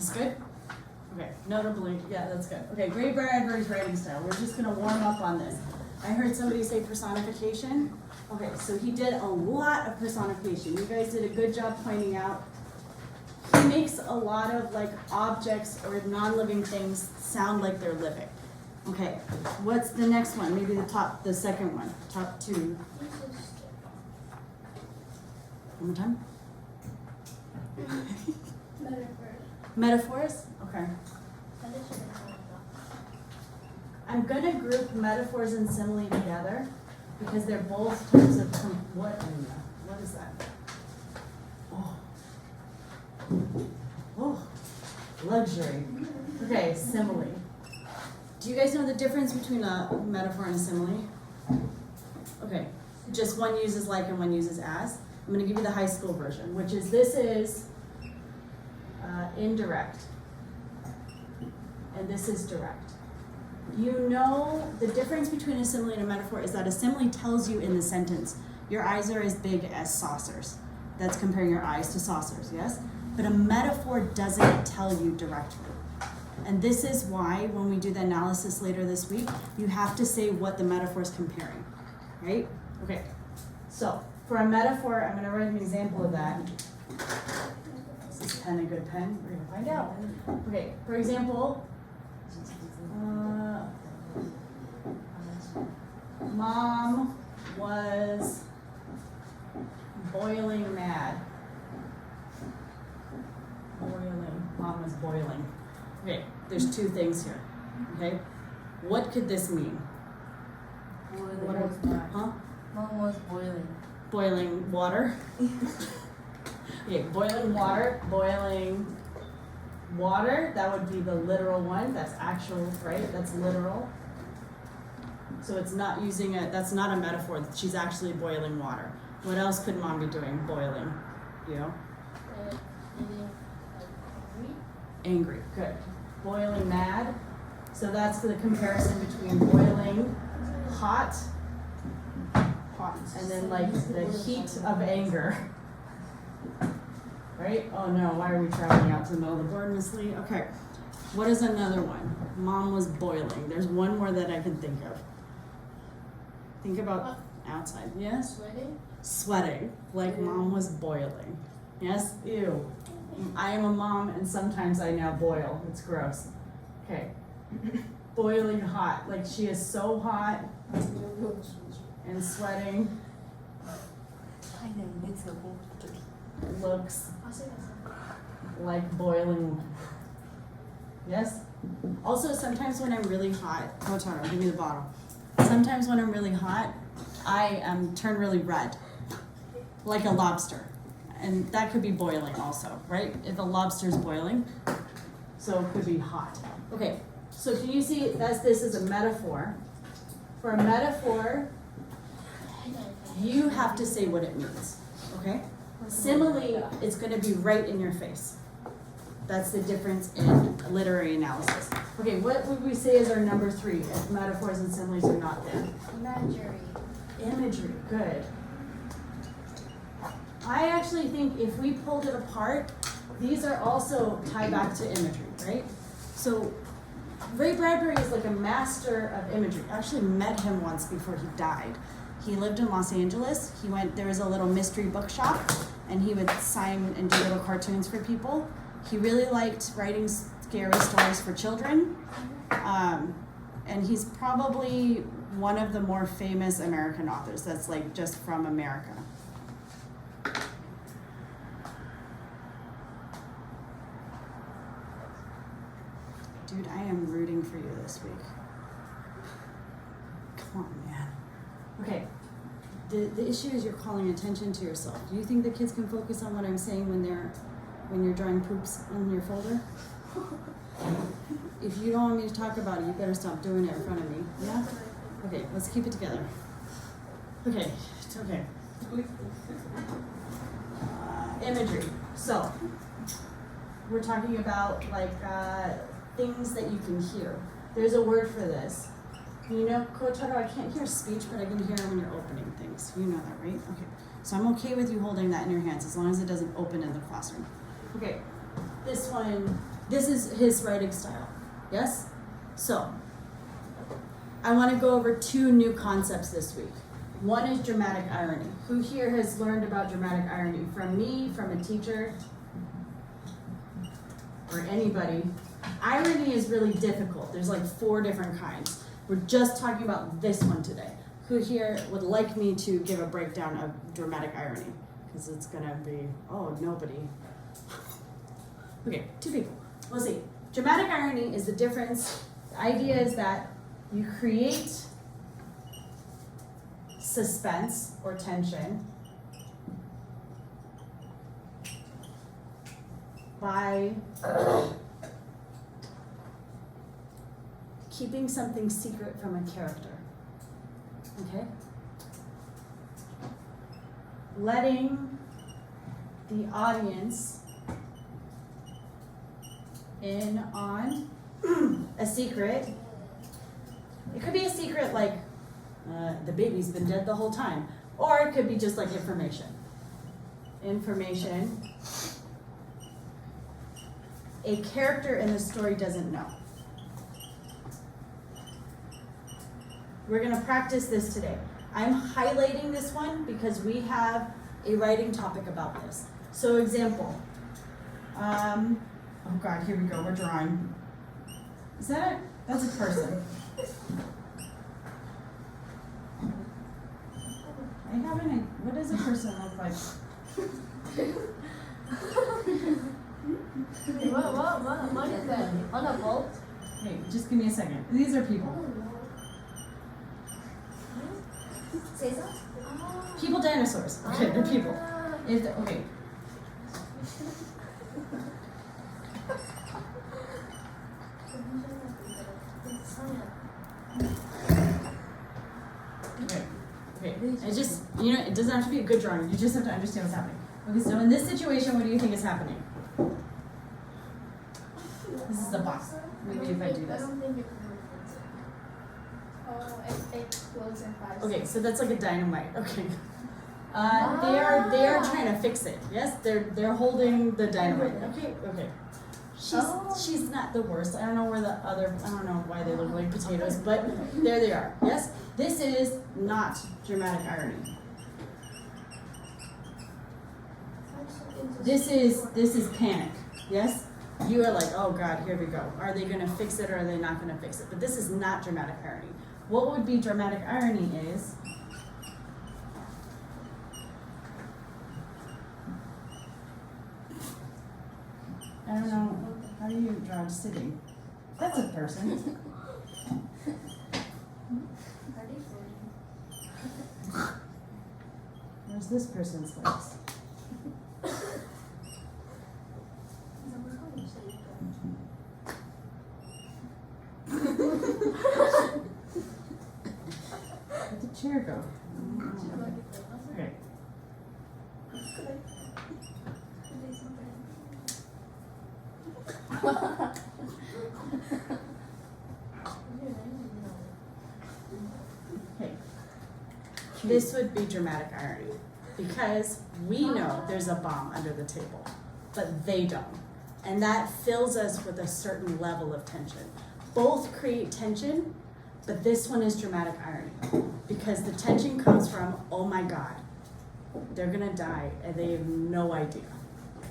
Is this good? Okay, notably, yeah, that's good. Okay, Ray Bradbury's writing style. We're just gonna warm up on this. I heard somebody say personification. Okay, so he did a lot of personification. You guys did a good job pointing out. He makes a lot of like objects or non-living things sound like they're living. Okay, what's the next one? Maybe the second one, top two. One more time. Metaphors? Okay. I'm gonna group metaphors and simile together because they're both types of what is that? Oh, luxury. Okay, simile. Do you guys know the difference between a metaphor and a simile? Okay, just one uses like and one uses as. I'm gonna give you the high school version, which is this is indirect, and this is direct. You know the difference between a simile and a metaphor is that a simile tells you in the sentence, your eyes are as big as saucers. That's comparing your eyes to saucers, yes? But a metaphor doesn't tell you directly. And this is why when we do the analysis later this week, you have to say what the metaphor is comparing, right? Okay, so for a metaphor, I'm gonna write an example of that. Is this pen a good pen? We're gonna find out. Okay, for example, Mom was boiling mad. Mom was boiling. Okay, there's two things here. Okay, what could this mean? Mom was boiling. Boiling water. Okay, boiling water, that would be the literal one. That's actual, right? That's literal. So it's not using that's not a metaphor. She's actually boiling water. What else could Mom be doing? Boiling, you know? Angry, good. Boiling mad. So that's the comparison between boiling hot, and then like the heat of anger. Right? Oh no, why are we traveling out to the middle of the board, Miss Lee? Okay. What is another one? Mom was boiling. There's one more that I can think of. Think about outside. Yes? Sweating? Sweating. Like Mom was boiling. Yes? Ew. I am a mom and sometimes I now boil. It's gross. Okay. Boiling hot. Like she is so hot and sweating. Looks like boiling. Yes? Also, sometimes when I'm really hot, Kotaro, give me the bottle. Sometimes when I'm really hot, I turn really red, like a lobster. And that could be boiling also, right? If a lobster's boiling, so it could be hot. Okay, so can you see this is a metaphor? For a metaphor, you have to say what it means, okay? Simile is going to be right in your face. That's the difference in literary analysis. Okay, what would we say is our number 3 if metaphors and similes are not there? Imagery. Imagery, good. I actually think if we pulled it apart, these are also tied back to imagery, right? So Ray Bradbury is like a master of imagery. I actually met him once before he died. He lived in Los Angeles. There was a little mystery bookshop, and he would sign and do little cartoons for people. He really liked writing scary stories for children. And he's probably one of the more famous American authors that's like just from America. Dude, I am rooting for you this week. Come on, man. Okay, the issue is you're calling attention to yourself. Do you think the kids can focus on what I'm saying when you're drawing poops in your folder? If you don't want me to talk about it, you better stop doing it in front of me. Yeah? Okay, let's keep it together. Okay, it's okay. Imagery. So, we're talking about like things that you can hear. There's a word for this. You know, Kotaro, I can't hear speech, but I can hear when you're opening things. You know that, right? Okay. So I'm okay with you holding that in your hands as long as it doesn't open in the classroom. Okay. This one, this is his writing style, yes? So, I want to go over 2 new concepts this week. One is dramatic irony. Who here has learned about dramatic irony? From me, from a teacher, or anybody? Irony is really difficult. There's like 4 different kinds. We're just talking about this one today. Who here would like me to give a breakdown of dramatic irony? Because it's gonna be, oh, nobody. Okay, 2 people. We'll see. Dramatic irony is the difference. The idea is that you create suspense or tension by keeping something secret from a character. Okay? Letting the audience in on a secret. It could be a secret like the baby's been dead the whole time, or it could be just like information. Information a character in the story doesn't know. We're going to practice this today. I'm highlighting this one because we have a writing topic about this. So example, oh God, here we go, we're drawing. Is that it? That's a person. I haven't, what does a person look like? What is that? On a boat? Hey, just give me a second. These are people. Caesar? People, dinosaurs. Okay, they're people. If the, okay. Okay. It just, you know, it doesn't have to be a good drawing. You just have to understand what's happening. Okay, so in this situation, what do you think is happening? This is the box. Maybe if I do I this. don't think you can reference it. Oh, it explodes and fires. Okay, so that's like a dynamite. Okay. They are trying to fix it. Yes, they're holding the dynamite. Okay. She's not the worst. I don't know why they look like potatoes, but there they are. Yes, this is not dramatic irony. This is panic. Yes, you are like, oh God, here we go. Are they going to fix it or are they not going to fix it? But this is not dramatic irony. What would be dramatic irony is I don't know. How do you draw sitting? That's a person. Where's this person's legs? Where'd the chair go? Okay. Okay. This would be dramatic irony because we know there's a bomb under the table, but they don't. And that fills us with a certain level of tension. Both create tension, but this one is dramatic irony because the tension comes from, oh my God, they're gonna die and they have no idea,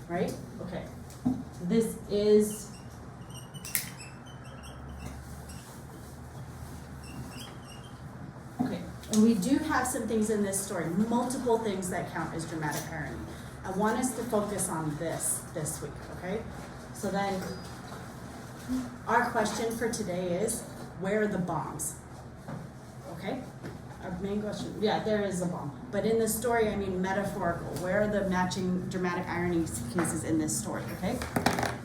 right? Okay, so this is okay, and we do have some things in this story, multiple things that count as dramatic irony. I want us to focus on this week, okay? So then, our question for today is, where are the bombs? Okay? Our main question, yeah, there is a bomb. But in this story, I mean metaphorical. Where are the matching dramatic irony cases in this story, okay?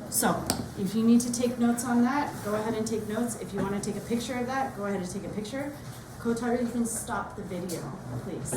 So, if you need to take notes on that, go ahead and take notes. If you want to take a picture of that, go ahead and take a picture. Kotaro, you can stop the video, please.